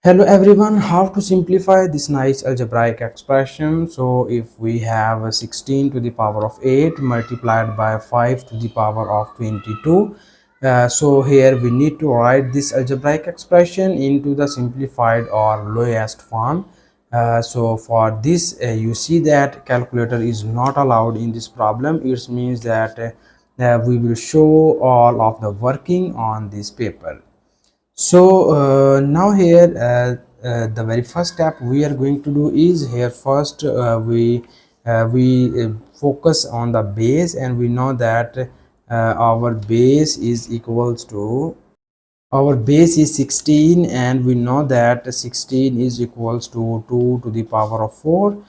Hello everyone, how to simplify this nice algebraic expression. So if we have 16 to the power of 8 multiplied by 5 to the power of 22, so here we need to write this algebraic expression into the simplified or lowest form. So for this you see that calculator is not allowed in this problem. It means that we will show all of the working on this paper. So now here the very first step we are going to do is here first we focus on the base, and we know that our base is equals to our base is 16, and we know that 16 is equals to 2 to the power of 4.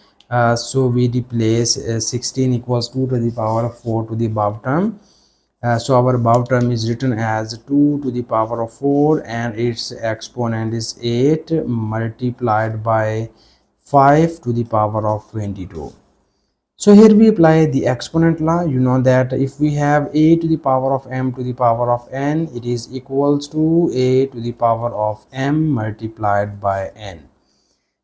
So we replace 16 equals 2 to the power of 4 to the above term. So our above term is written as 2 to the power of 4, and its exponent is 8 multiplied by 5 to the power of 22. So here we apply the exponent law. You know that if we have a to the power of m to the power of n, it is equals to a to the power of m multiplied by n.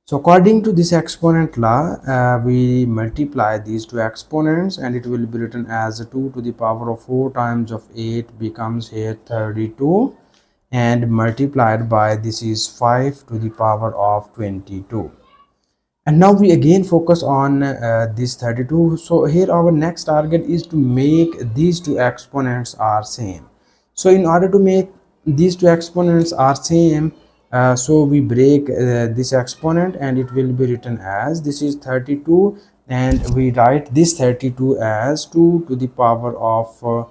So according to this exponent law, we multiply these two exponents, and it will be written as 2 to the power of 4 times of 8 becomes here 32, and multiplied by this is 5 to the power of 22. And now we again focus on this 32. So here our next target is to make these two exponents are same. So in order to make these two exponents are same, so we break this exponent, and it will be written as this is 32, and we write this 32 as 2 to the power of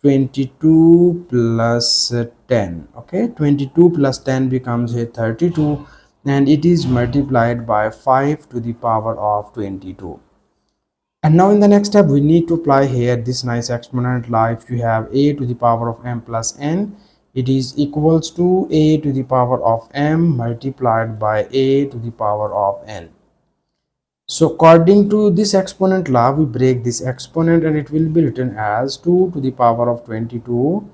22 plus 10. Okay, 22 plus 10 becomes a 32, and it is multiplied by 5 to the power of 22. And now in the next step we need to apply here this nice exponent law. If you have a to the power of m plus n, it is equals to a to the power of m multiplied by a to the power of n. So according to this exponent law, we break this exponent, and it will be written as 2 to the power of 22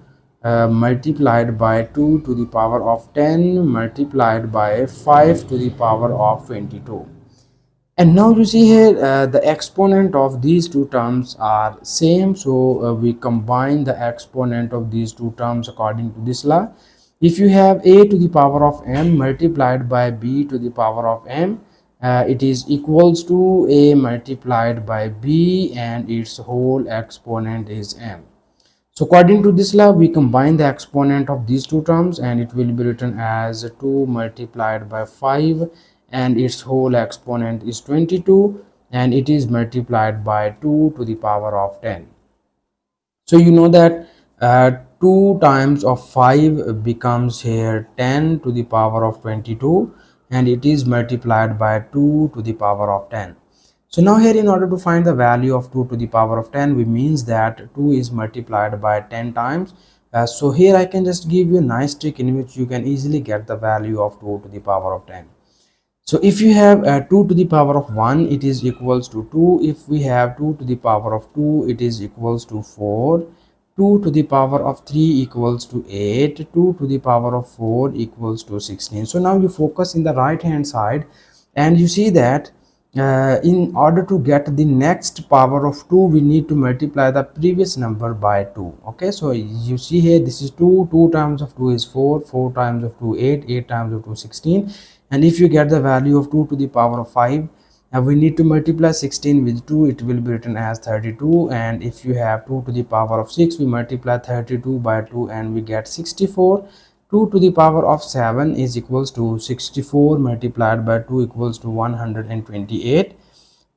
multiplied by 2 to the power of 10 multiplied by 5 to the power of 22. And now you see here the exponent of these two terms are same, so we combine the exponent of these two terms according to this law. If you have a to the power of m multiplied by b to the power of m, it is equals to a multiplied by b, and its whole exponent is m. So according to this law, we combine the exponent of these two terms, and it will be written as 2 multiplied by 5, and its whole exponent is 22, and it is multiplied by 2 to the power of 10. So you know that 2 times of 5 becomes here 10 to the power of 22, and it is multiplied by 2 to the power of 10. So now here, in order to find the value of 2 to the power of 10, we means that 2 is multiplied by 10 times. So here I can just give you a nice trick in which you can easily get the value of 2 to the power of 10. So if you have 2 to the power of 1, it is equals to 2. If we have 2 to the power of 2, it is equals to 4. 2 to the power of 3 equals to 8. 2 to the power of 4 equals to 16. So now you focus in the right hand side, and you see that in order to get the next power of 2, we need to multiply the previous number by 2. Okay, so you see here, this is 2. 2 times of 2 is 4. 4 times of 2 8. 8 times of 2 16. And if you get the value of 2 to the power of 5, we need to multiply 16 with 2. It will be written as 32. And if you have 2 to the power of 6, we multiply 32 by 2, and we get 64. 2 to the power of 7 is equals to 64 multiplied by 2 equals to 128.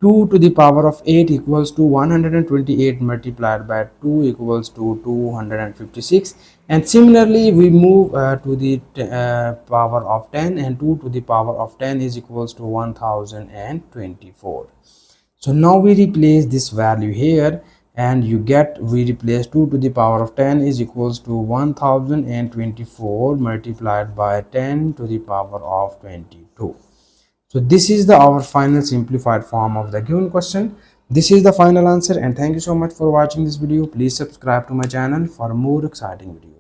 2 to the power of 8 equals to 128 multiplied by 2 equals to 256. And similarly we move to the power of 10, and 2 to the power of 10 is equals to 1024. So now we replace this value here, and you get, we replace 2 to the power of 10 is equals to 1024 multiplied by 10 to the power of 22. So this is our final simplified form of the given question. This is the final answer, and thank you so much for watching this video. Please subscribe to my channel for more exciting videos.